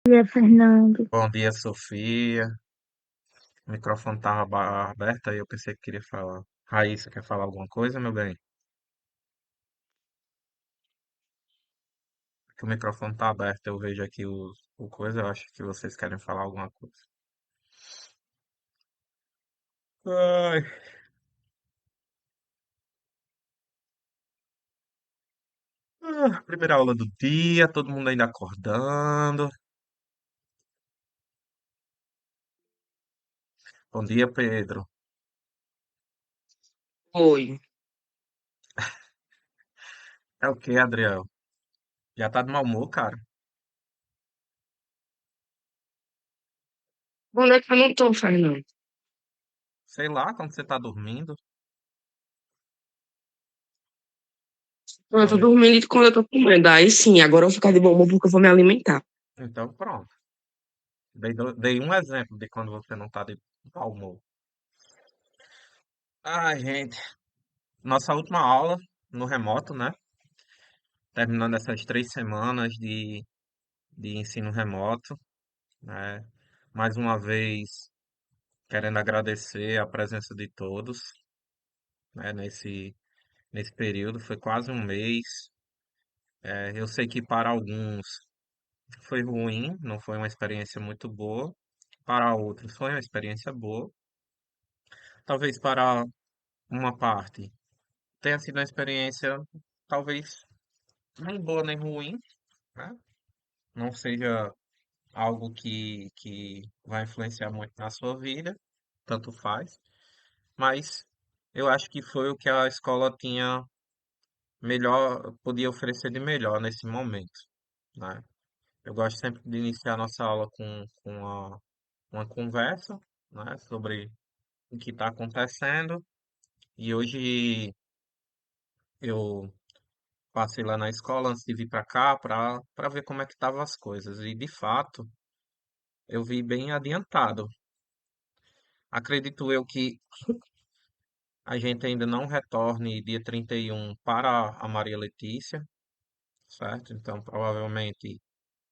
Dia, Fernando. Bom dia, Sofia. O microfone estava aberto aí eu pensei que queria falar. Raíssa, quer falar alguma coisa, meu bem? Que o microfone está aberto, eu vejo aqui o coisa, eu acho que vocês querem falar alguma coisa. Ai, primeira aula do dia, todo mundo ainda acordando. Bom dia, Pedro. Oi. É o que, Adriel? Já tá de mau humor, cara? Onde é que eu não tô, Fernando? Sei lá, quando você tá dormindo. Eu tô Quando... dormindo e quando eu tô comendo. Aí sim, agora eu vou ficar de bom humor porque eu vou me alimentar. Então, pronto. Dei um exemplo de quando você não tá de mau humor. Ai, gente. Nossa última aula no remoto, né? Terminando essas 3 semanas de ensino remoto, né? Mais uma vez, querendo agradecer a presença de todos, né? Nesse período, foi quase um mês. Eu sei que para alguns foi ruim, não foi uma experiência muito boa. Para outros foi uma experiência boa. Talvez para uma parte tenha sido uma experiência, talvez nem boa nem ruim, né? Não seja algo que vai influenciar muito na sua vida, tanto faz, mas eu acho que foi o que a escola tinha melhor, podia oferecer de melhor nesse momento, né? Eu gosto sempre de iniciar a nossa aula com uma conversa, né, sobre o que está acontecendo, e hoje eu passei lá na escola antes de vir para cá para ver como é que estavam as coisas, e de fato eu vi bem adiantado. Acredito eu que a gente ainda não retorne dia 31 para a Maria Letícia, certo? Então, provavelmente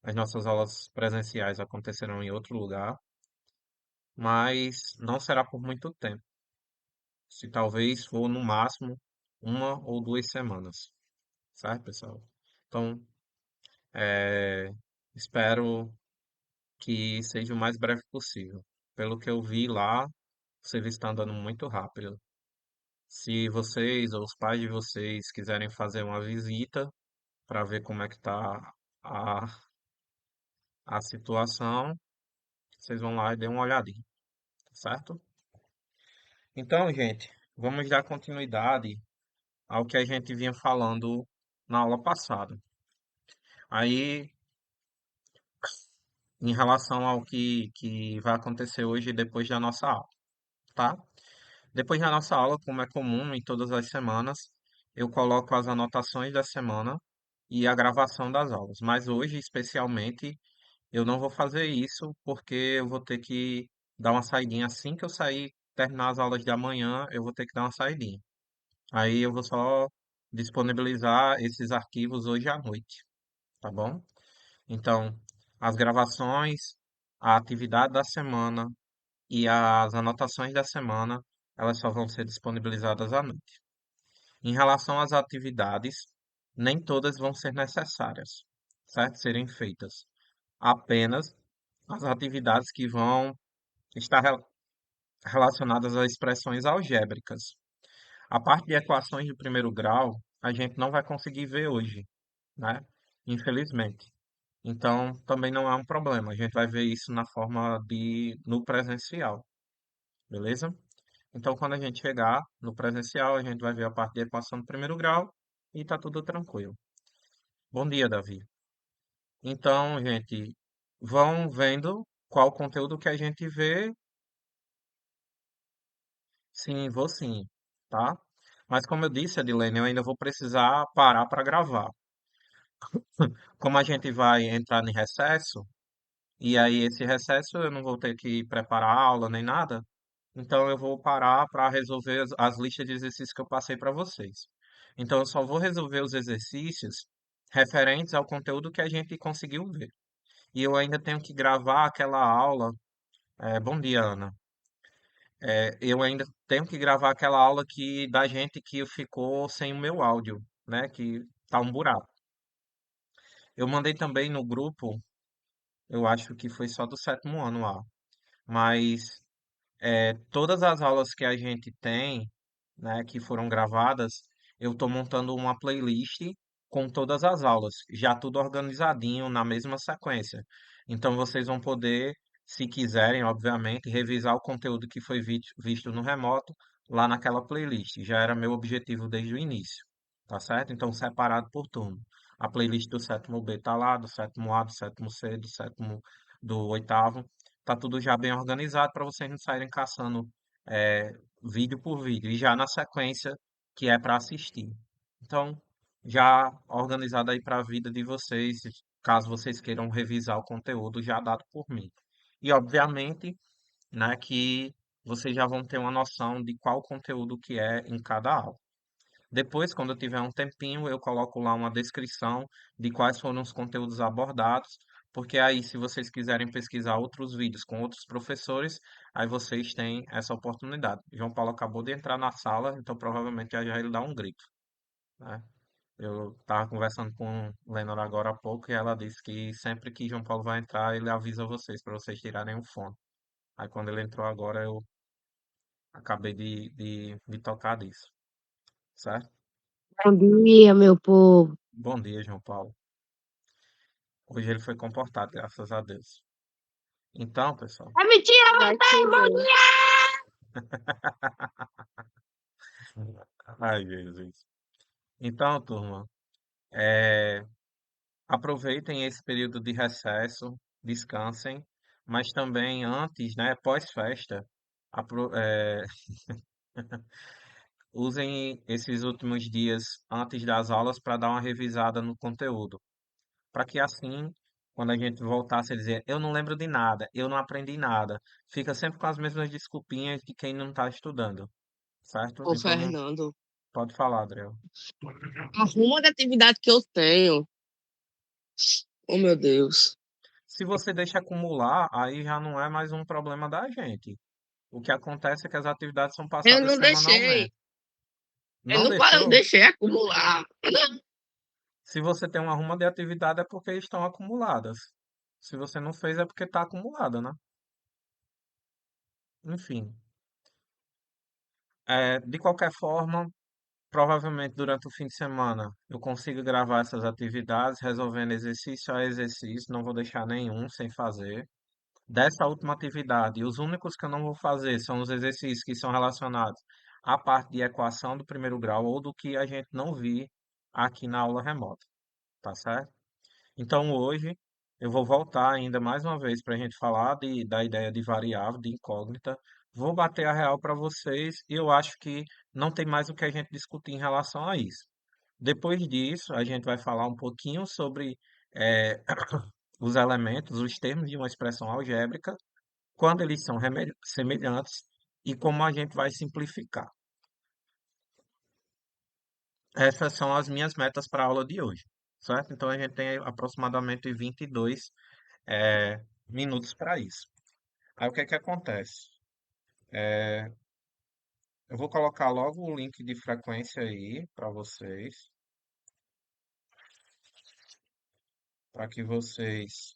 as nossas aulas presenciais acontecerão em outro lugar, mas não será por muito tempo. Se talvez for no máximo 1 ou 2 semanas, certo, pessoal? Então, espero que seja o mais breve possível. Pelo que eu vi lá, o serviço está andando muito rápido. Se vocês ou os pais de vocês quiserem fazer uma visita, para ver como é que tá a, a situação, vocês vão lá e dêem uma olhadinha, tá certo? Então, gente, vamos dar continuidade ao que a gente vinha falando na aula passada. Aí, em relação ao que vai acontecer hoje depois da nossa aula, tá? Depois da nossa aula, como é comum em todas as semanas, eu coloco as anotações da semana e a gravação das aulas. Mas hoje, especialmente, eu não vou fazer isso porque eu vou ter que dar uma saidinha assim que eu sair, terminar as aulas de amanhã, eu vou ter que dar uma saidinha. Aí eu vou só disponibilizar esses arquivos hoje à noite, tá bom? Então, as gravações, a atividade da semana e as anotações da semana, elas só vão ser disponibilizadas à noite. Em relação às atividades, nem todas vão ser necessárias, certo? Serem feitas. Apenas as atividades que vão estar relacionadas a expressões algébricas. A parte de equações de primeiro grau, a gente não vai conseguir ver hoje, né? Infelizmente. Então, também não é um problema. A gente vai ver isso na forma de no presencial, beleza? Então, quando a gente chegar no presencial, a gente vai ver a parte de equação do primeiro grau e tá tudo tranquilo. Bom dia, Davi. Então, gente, vão vendo qual conteúdo que a gente vê. Sim, vou sim, tá? Mas como eu disse, Adilene, eu ainda vou precisar parar para gravar. Como a gente vai entrar em recesso, e aí esse recesso eu não vou ter que preparar aula nem nada, então eu vou parar para resolver as listas de exercícios que eu passei para vocês. Então eu só vou resolver os exercícios referentes ao conteúdo que a gente conseguiu ver. e eu ainda tenho que gravar aquela aula. Bom dia, Ana. Eu ainda tenho que gravar aquela aula que da gente que ficou sem o meu áudio, né? Que tá um buraco. Eu mandei também no grupo, eu acho que foi só do sétimo ano lá, mas todas as aulas que a gente tem, né, que foram gravadas, eu estou montando uma playlist com todas as aulas, já tudo organizadinho na mesma sequência. Então vocês vão poder, se quiserem, obviamente, revisar o conteúdo que foi visto no remoto lá naquela playlist. Já era meu objetivo desde o início, tá certo? Então separado por turno. A playlist do sétimo B tá lá, do sétimo A, do sétimo C, do sétimo, do oitavo. Tá tudo já bem organizado para vocês não saírem caçando é, vídeo por vídeo e já na sequência que é para assistir. Então, já organizado aí para a vida de vocês, caso vocês queiram revisar o conteúdo já dado por mim. E obviamente, né, que vocês já vão ter uma noção de qual conteúdo que é em cada aula. Depois, quando eu tiver um tempinho, eu coloco lá uma descrição de quais foram os conteúdos abordados, porque aí, se vocês quiserem pesquisar outros vídeos com outros professores, aí vocês têm essa oportunidade. João Paulo acabou de entrar na sala, então provavelmente já já ele dá um grito, né? Eu estava conversando com Lenora agora há pouco e ela disse que sempre que João Paulo vai entrar, ele avisa vocês para vocês tirarem o fone. Aí quando ele entrou agora, eu acabei de tocar disso, certo? Bom dia, meu povo. Bom dia, João Paulo. Hoje ele foi comportado, graças a Deus. Então, pessoal, É mentira, vai ter bom dia. ai, Jesus. Então, turma, é, aproveitem esse período de recesso, descansem, mas também antes, né, pós-festa, usem esses últimos dias antes das aulas para dar uma revisada no conteúdo, para que assim, quando a gente voltasse a dizer, eu não lembro de nada, eu não aprendi nada, fica sempre com as mesmas desculpinhas de quem não está estudando, certo? Ô, Então, não Fernando, pode falar, Adriel. arruma de atividade que eu tenho. Oh, meu Deus. Se você deixa acumular, aí já não é mais um problema da gente. O que acontece é que as atividades são Eu passadas não deixei. semanalmente. Não Eu não deixou? deixei acumular. Se você tem uma ruma de atividade é porque estão acumuladas. Se você não fez é porque está acumulada, né? Enfim, de qualquer forma, provavelmente durante o fim de semana eu consigo gravar essas atividades, resolvendo exercício a exercício, não vou deixar nenhum sem fazer. Dessa última atividade, os únicos que eu não vou fazer são os exercícios que são relacionados à parte de equação do primeiro grau ou do que a gente não vi aqui na aula remota, tá certo? Então hoje eu vou voltar ainda mais uma vez para a gente falar da ideia de variável, de incógnita. Vou bater a real para vocês e eu acho que não tem mais o que a gente discutir em relação a isso. Depois disso, a gente vai falar um pouquinho sobre eh, os elementos, os termos de uma expressão algébrica quando eles são semelhantes e como a gente vai simplificar. Essas são as minhas metas para a aula de hoje, certo? Então a gente tem aproximadamente 22 minutos para isso. Aí o que é que acontece? Eu vou colocar logo o link de frequência aí para vocês, para que vocês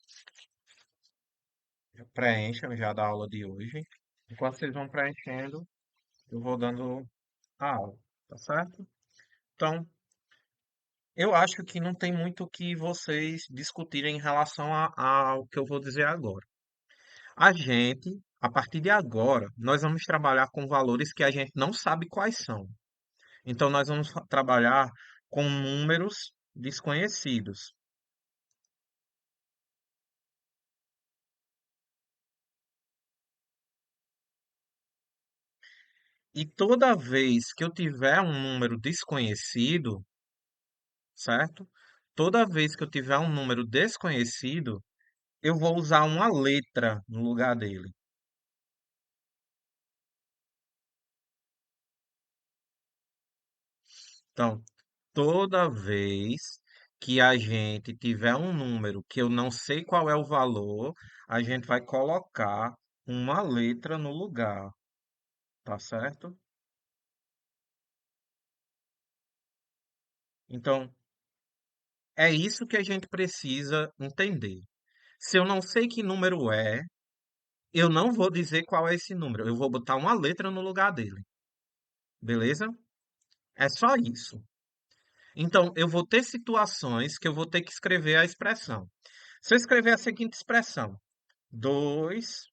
preencham já da aula de hoje. Enquanto vocês vão preenchendo, eu vou dando a aula, tá certo? Então, eu acho que não tem muito o que vocês discutirem em relação ao que eu vou dizer agora. A gente, a partir de agora, nós vamos trabalhar com valores que a gente não sabe quais são. Então, nós vamos trabalhar com números desconhecidos. E toda vez que eu tiver um número desconhecido, certo? Toda vez que eu tiver um número desconhecido, eu vou usar uma letra no lugar dele. Então, toda vez que a gente tiver um número que eu não sei qual é o valor, a gente vai colocar uma letra no lugar, tá certo? Então, é isso que a gente precisa entender. Se eu não sei que número é, eu não vou dizer qual é esse número, eu vou botar uma letra no lugar dele, beleza? É só isso. Então, eu vou ter situações que eu vou ter que escrever a expressão. Se eu escrever a seguinte expressão, 2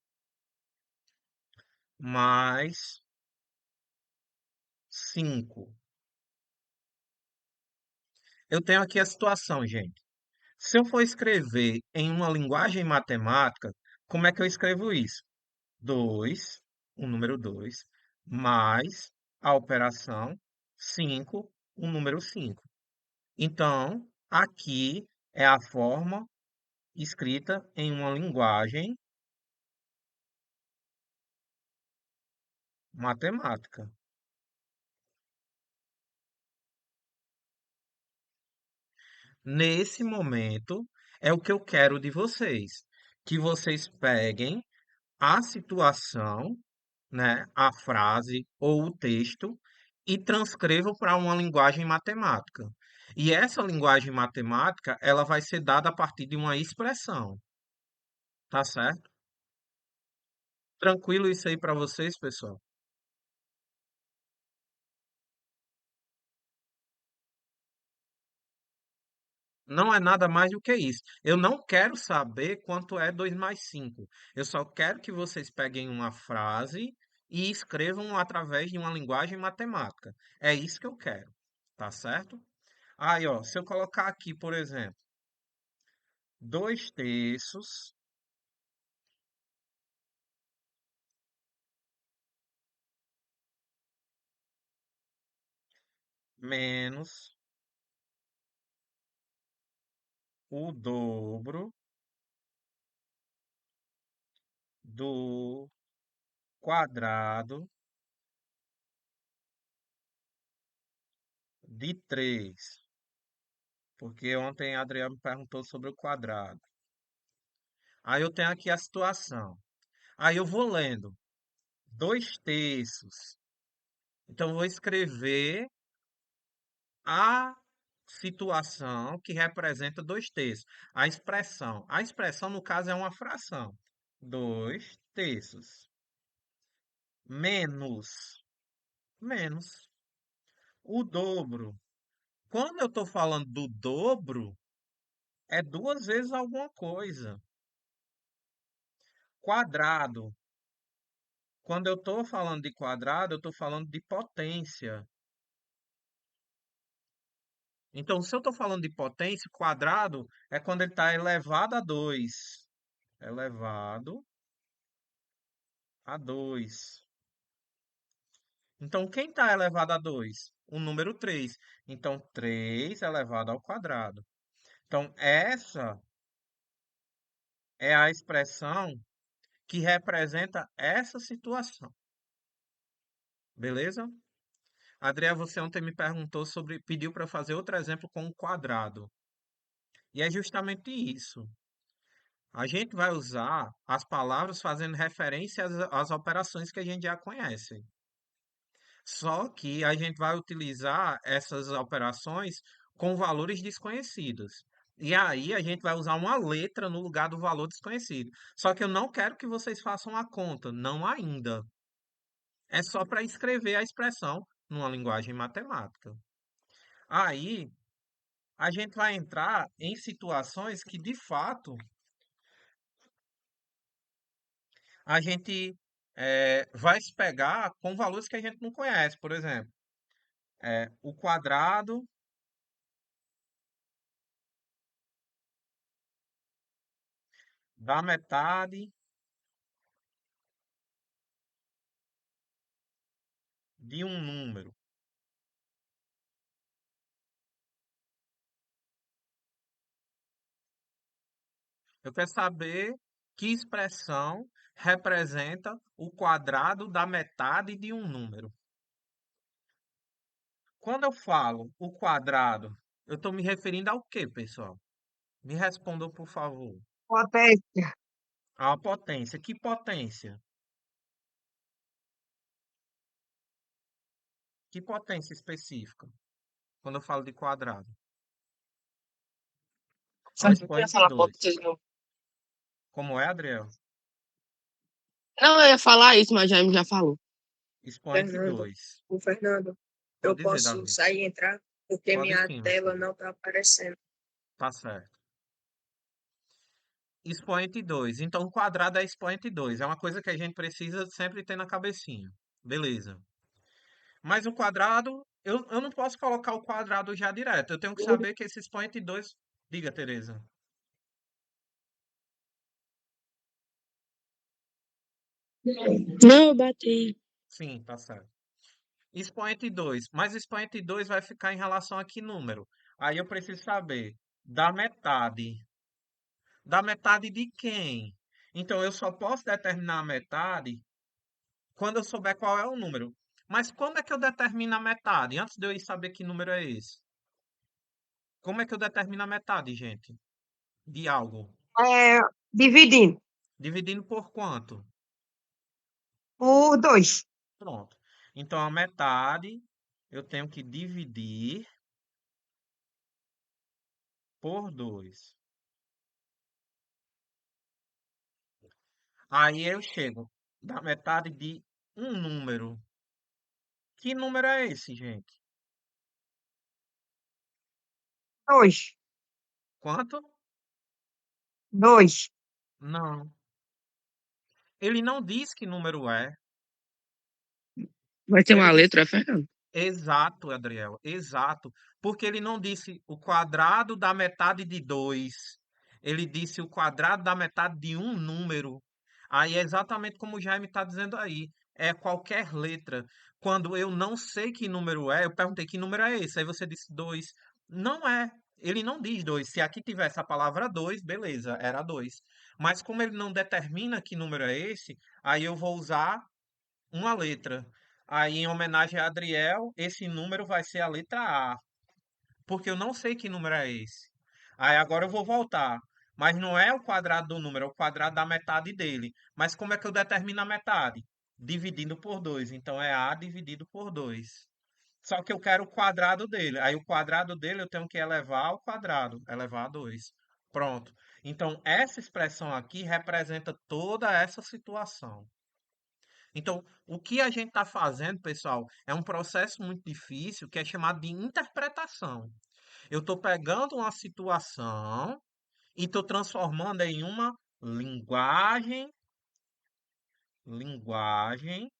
mais 5, eu tenho aqui a situação, gente. Se eu for escrever em uma linguagem matemática, como é que eu escrevo isso? 2, o número 2 mais a operação 5, o número 5. Então, aqui é a forma escrita em uma linguagem matemática. Nesse momento, é o que eu quero de vocês, que vocês peguem a situação, né, a frase ou o texto e transcrevam para uma linguagem matemática. E essa linguagem matemática, ela vai ser dada a partir de uma expressão, tá certo? Tranquilo isso aí para vocês, pessoal? Não é nada mais do que isso. Eu não quero saber quanto é 2 mais 5. Eu só quero que vocês peguem uma frase e escrevam através de uma linguagem matemática. É isso que eu quero, tá certo? Aí, ó, se eu colocar aqui, por exemplo, 2 terços menos o dobro do quadrado de 3, porque ontem a Adriana me perguntou sobre o quadrado. Aí eu tenho aqui a situação. Aí eu vou lendo. 2 terços. Então, eu vou escrever a situação que representa 2 terços. A expressão. A expressão, no caso, é uma fração. 2 terços. Menos. Menos. O dobro. Quando eu estou falando do dobro, é 2 vezes alguma coisa. Quadrado. Quando eu estou falando de quadrado, eu estou falando de potência. Então, se eu estou falando de potência, quadrado é quando ele está elevado a 2. Elevado a 2. Então, quem está elevado a 2? O número 3. Então, 3 elevado ao quadrado. Então, essa é a expressão que representa essa situação. Beleza? André, você ontem me perguntou sobre, pediu para fazer outro exemplo com um quadrado. E é justamente isso. A gente vai usar as palavras fazendo referência às operações que a gente já conhece. Só que a gente vai utilizar essas operações com valores desconhecidos. E aí a gente vai usar uma letra no lugar do valor desconhecido. Só que eu não quero que vocês façam a conta, não ainda. É só para escrever a expressão numa linguagem matemática. Aí a gente vai entrar em situações que de fato a gente vai se pegar com valores que a gente não conhece. Por exemplo, o quadrado da metade de um número. Eu quero saber que expressão representa o quadrado da metade de um número. Quando eu falo o quadrado Eu estou me referindo ao quê, pessoal? Me respondam, por favor. Potência. A potência. Que potência? Que potência específica? Quando eu falo de quadrado. Ao Sabe o que eu ia expoente falar 2. potência, não? Como é, Adriel? Não, eu ia falar isso, mas Jaime já falou. Expoente Fernando, 2. o Fernando, eu Pode dizer, posso Davi. sair e entrar porque Pode minha sim, meu tela filho. não está aparecendo. Tá certo. Expoente 2. Então, o quadrado é expoente 2. É uma coisa que a gente precisa sempre ter na cabecinha. Beleza. Mas o quadrado, eu não posso colocar o quadrado já direto. Eu tenho que saber que esse expoente 2. Diga, Tereza. Não, eu bati. Sim, tá certo. Expoente 2. Mas o expoente 2 vai ficar em relação a que número? Aí eu preciso saber da metade. Da metade de quem? Então eu só posso determinar a metade quando eu souber qual é o número. Mas como é que eu determino a metade? Antes de eu ir saber que número é esse. Como é que eu determino a metade, gente? De algo. É, dividindo Dividindo por quanto? por 2. Pronto. Então a metade eu tenho que dividir por 2. Aí eu chego da metade de um número. Que número é esse, gente? 2. Quanto? 2. Não. Ele não diz que número é. Vai ter Ele uma diz letra, é, Fernando? exato, Adriel, exato. Porque ele não disse o quadrado da metade de 2. Ele disse o quadrado da metade de um número. Aí é exatamente como o Jaime está dizendo aí. É qualquer letra. Quando eu não sei que número é, eu perguntei que número é esse. Aí você disse 2. Não é. Ele não diz 2. Se aqui tivesse a palavra 2, beleza, era 2. Mas como ele não determina que número é esse, aí eu vou usar uma letra. Aí, em homenagem a Adriel, esse número vai ser a letra A, porque eu não sei que número é esse. Aí agora eu vou voltar. Mas não é o quadrado do número, é o quadrado da metade dele. Mas como é que eu determino a metade? Dividindo por 2. Então é A dividido por 2. Só que eu quero o quadrado dele. Aí o quadrado dele eu tenho que elevar ao quadrado, elevar a 2. Pronto. Então essa expressão aqui representa toda essa situação. Então, o que a gente está fazendo, pessoal, é um processo muito difícil que é chamado de interpretação. Eu estou pegando uma situação e estou transformando em uma linguagem, linguagem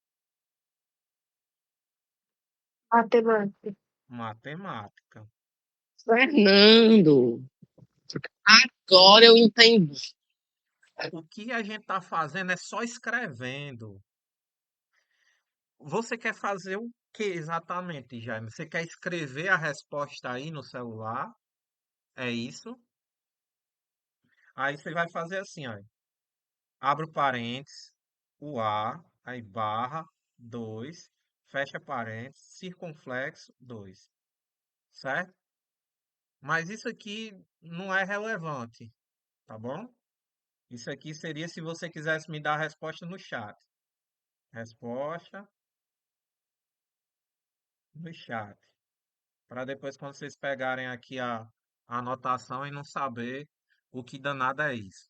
Matemática. matemática. Fernando, agora eu entendi. O que a gente está fazendo é só escrevendo. Você quer fazer o que exatamente, Jaime? Você quer escrever a resposta aí no celular? É isso? Aí você vai fazer assim, ó. Abre o parênteses, o A, aí barra, 2, fecha parênteses, circunflexo, 2, certo? Mas isso aqui não é relevante, tá bom? Isso aqui seria se você quisesse me dar a resposta no chat. Resposta no chat. Para depois, quando vocês pegarem aqui a anotação e não saber o que danado é isso.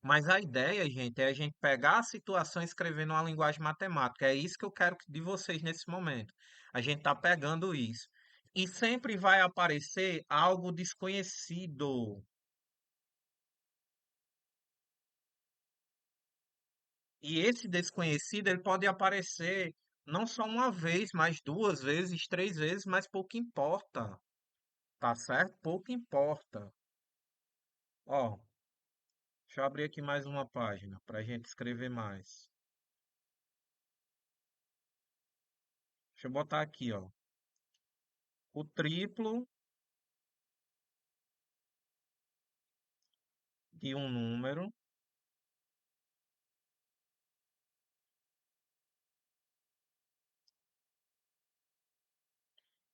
Mas a ideia, gente, é a gente pegar a situação e escrever numa linguagem matemática. É isso que eu quero de vocês nesse momento. A gente está pegando isso. E sempre vai aparecer algo desconhecido. E esse desconhecido, ele pode aparecer não só uma vez, mas duas vezes, três vezes, mas pouco importa. Tá certo? Pouco importa. Ó, deixa eu abrir aqui mais uma página para a gente escrever mais. Deixa eu botar aqui, ó. O triplo de um número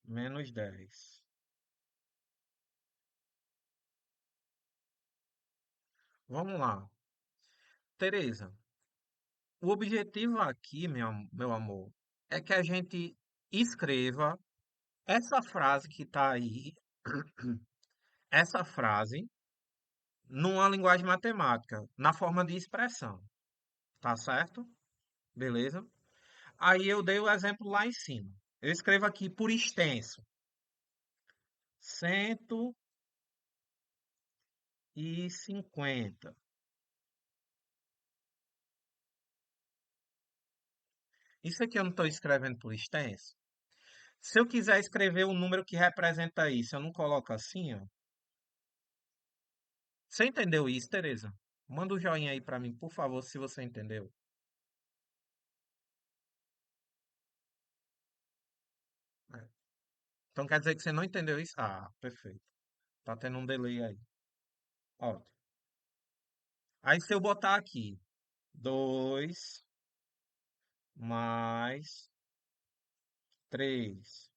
menos 10. Vamos lá. Tereza, o objetivo aqui, meu amor, é que a gente escreva essa frase que está aí, essa frase, numa linguagem matemática, na forma de expressão. Tá certo? Beleza? Aí eu dei o exemplo lá em cima. Eu escrevo aqui por extenso. 150. Isso aqui eu não estou escrevendo por extenso. Se eu quiser escrever o número que representa isso, eu não coloco assim, ó. Você entendeu isso, Tereza? Manda um joinha aí para mim, por favor, se você entendeu. É. Então quer dizer que você não entendeu isso? Ah, perfeito. Tá tendo um delay aí. Ótimo. Aí se eu botar aqui 2 mais 3.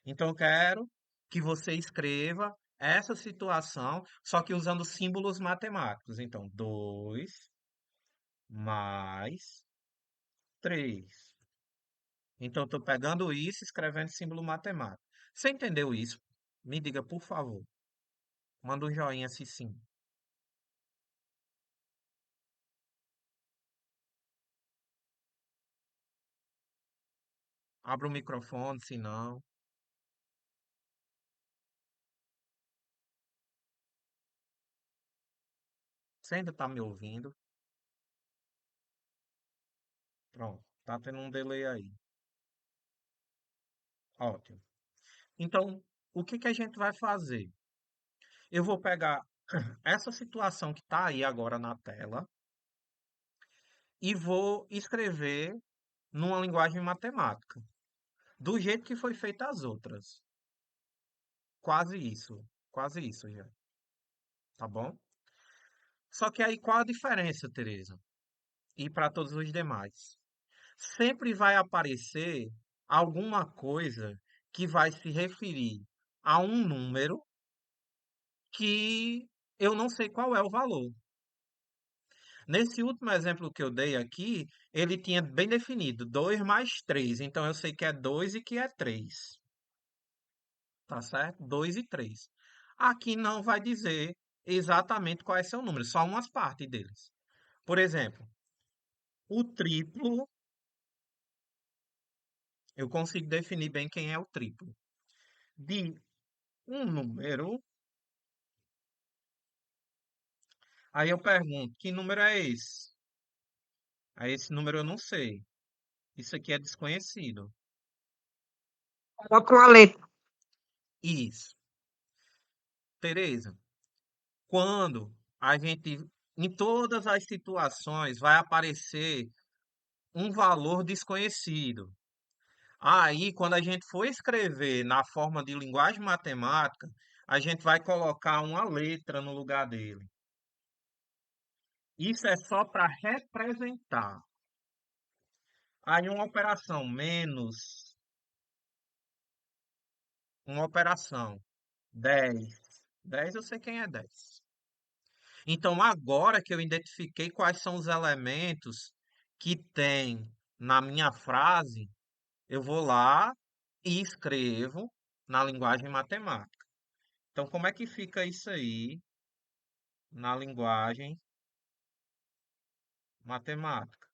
Então eu quero que você escreva essa situação, só que usando símbolos matemáticos. Então, 2 mais 3. Então, eu estou pegando isso e escrevendo símbolo matemático. Você entendeu isso? Me diga, por favor. Manda um joinha se sim. Abra o microfone, se não. Você ainda está me ouvindo? Pronto. Tá tendo um delay aí. Ótimo. Então, o que que a gente vai fazer? Eu vou pegar essa situação que está aí agora na tela e vou escrever numa linguagem matemática, do jeito que foi feita as outras. Quase isso já, tá bom? Só que aí qual a diferença, Tereza? E para todos os demais? Sempre vai aparecer alguma coisa que vai se referir a um número que eu não sei qual é o valor. Nesse último exemplo que eu dei aqui, ele tinha bem definido 2 mais 3. Então eu sei que é 2 e que é 3. Tá certo? 2 e 3. Aqui não vai dizer exatamente qual é seu número, só umas partes deles. Por exemplo, o triplo, eu consigo definir bem quem é o triplo. De um número, aí eu pergunto, que número é esse? Aí esse número eu não sei. Isso aqui é desconhecido. Coloca uma letra. Isso. Tereza, quando a gente, em todas as situações, vai aparecer um valor desconhecido. Aí, quando a gente for escrever na forma de linguagem matemática, a gente vai colocar uma letra no lugar dele. Isso é só para representar. Aí, uma operação 10. 10 eu sei quem é 10. Então, agora que eu identifiquei quais são os elementos que tem na minha frase, eu vou lá e escrevo na linguagem matemática. Então, como é que fica isso aí na linguagem matemática?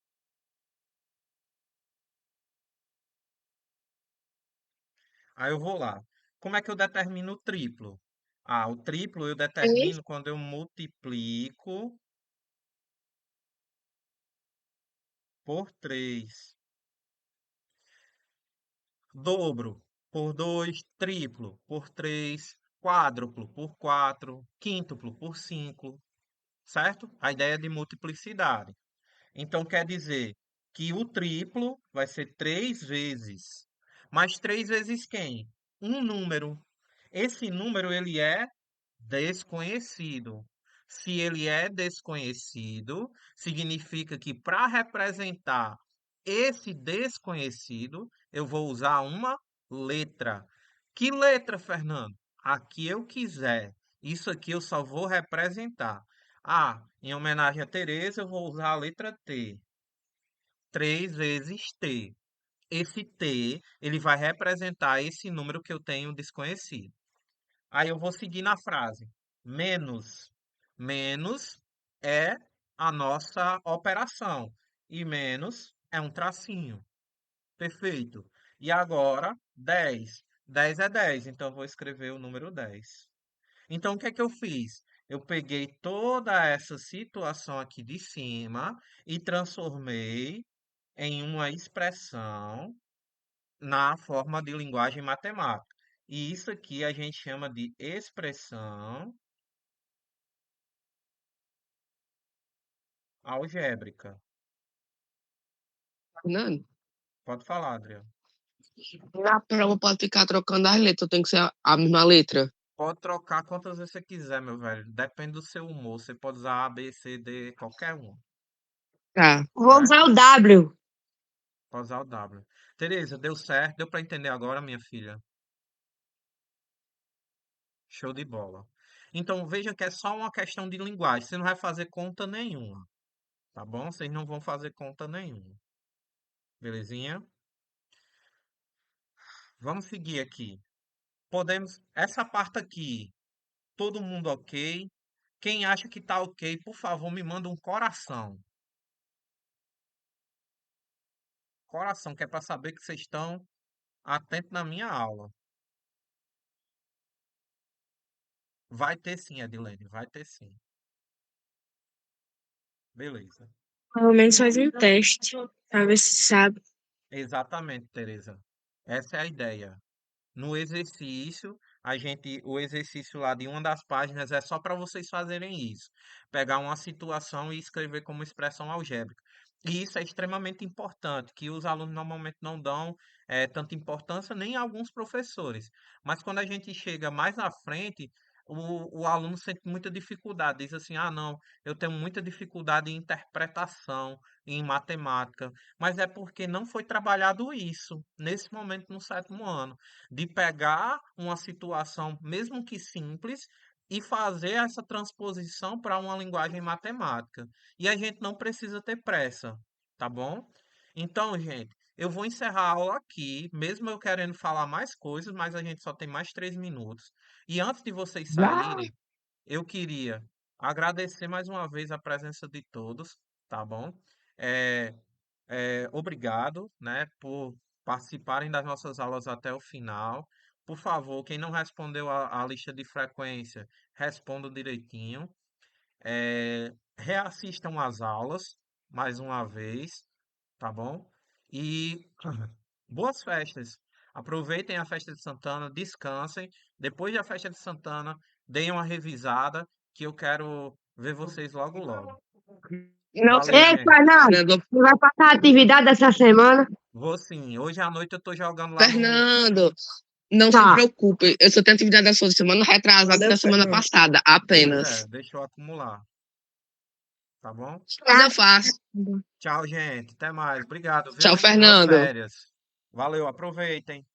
Aí eu vou lá. Como é que eu determino o triplo? Ah, o triplo eu Três. determino quando eu multiplico por 3. Dobro por 2, triplo por 3, quádruplo por 4, quíntuplo por 5, certo? A ideia de multiplicidade. Então quer dizer que o triplo vai ser 3 vezes. Mas 3 vezes quem? Um número. Esse número ele é desconhecido. Se ele é desconhecido, significa que para representar esse desconhecido, eu vou usar uma letra. Que letra, Fernando? A que eu quiser. Isso aqui eu só vou representar. Em homenagem a Tereza, eu vou usar a letra T. 3 vezes T. Esse T, ele vai representar esse número que eu tenho desconhecido. Aí eu vou seguir na frase. Menos. Menos é a nossa operação. E menos é um tracinho. Perfeito. E agora, 10. 10 é 10, então eu vou escrever o número 10. Então, o que é que eu fiz? Eu peguei toda essa situação aqui de cima e transformei em uma expressão na forma de linguagem matemática. E isso aqui a gente chama de expressão algébrica. Fernando, Pode falar, Adriano. na prova pode ficar trocando as letras, tem que ser a mesma letra. Pode trocar quantas vezes você quiser, meu velho. Depende do seu humor. Você pode usar A, B, C, D, qualquer um, Tá. Vou né? usar o W. Pode usar o W. Tereza, deu certo? Deu para entender agora, minha filha? Show de bola. Então, veja que é só uma questão de linguagem. Você não vai fazer conta nenhuma, tá bom? Vocês não vão fazer conta nenhuma. Belezinha? Vamos seguir aqui. Podemos. Essa parte aqui, todo mundo ok? Quem acha que tá ok, por favor, me manda um coração. Coração, que é para saber que vocês estão atentos na minha aula. Vai ter sim, Edilene, vai ter sim. Beleza. Pelo menos faz um teste, pra ver se sabe. Exatamente, Tereza. Essa é a ideia. No exercício, o exercício lá de uma das páginas é só para vocês fazerem isso. Pegar uma situação e escrever como expressão algébrica. E isso é extremamente importante, que os alunos normalmente não dão tanta importância, nem alguns professores. Mas quando a gente chega mais à frente, o aluno sente muita dificuldade. Diz assim, não, eu tenho muita dificuldade em interpretação, em matemática. Mas é porque não foi trabalhado isso nesse momento no sétimo ano de pegar uma situação, mesmo que simples, e fazer essa transposição para uma linguagem matemática. E a gente não precisa ter pressa, tá bom? Então, gente, eu vou encerrar a aula aqui, mesmo eu querendo falar mais coisas, mas a gente só tem mais 3 minutos. E antes de vocês saírem, eu queria agradecer mais uma vez a presença de todos, tá bom? É, obrigado, né, por participarem das nossas aulas até o final. Por favor, quem não respondeu a lista de frequência, responda direitinho. Reassistam as aulas mais uma vez, tá bom? E boas festas. Aproveitem a festa de Santana, descansem. Depois da festa de Santana, deem uma revisada, que eu quero ver vocês logo logo. Não, Valeu, Ei, gente. Fernando, Fernando, você vai passar atividade essa semana? Vou sim. Hoje à noite eu tô jogando lá no. Fernando, não se Tá. preocupe. Eu só tenho atividade da sua semana retrasada da semana passada, Pois é, apenas. deixa eu acumular. Tá bom? Mas eu faço. Tchau, gente. Até mais. Obrigado, Tchau, viu? Boas Fernando. férias. Valeu, aproveitem.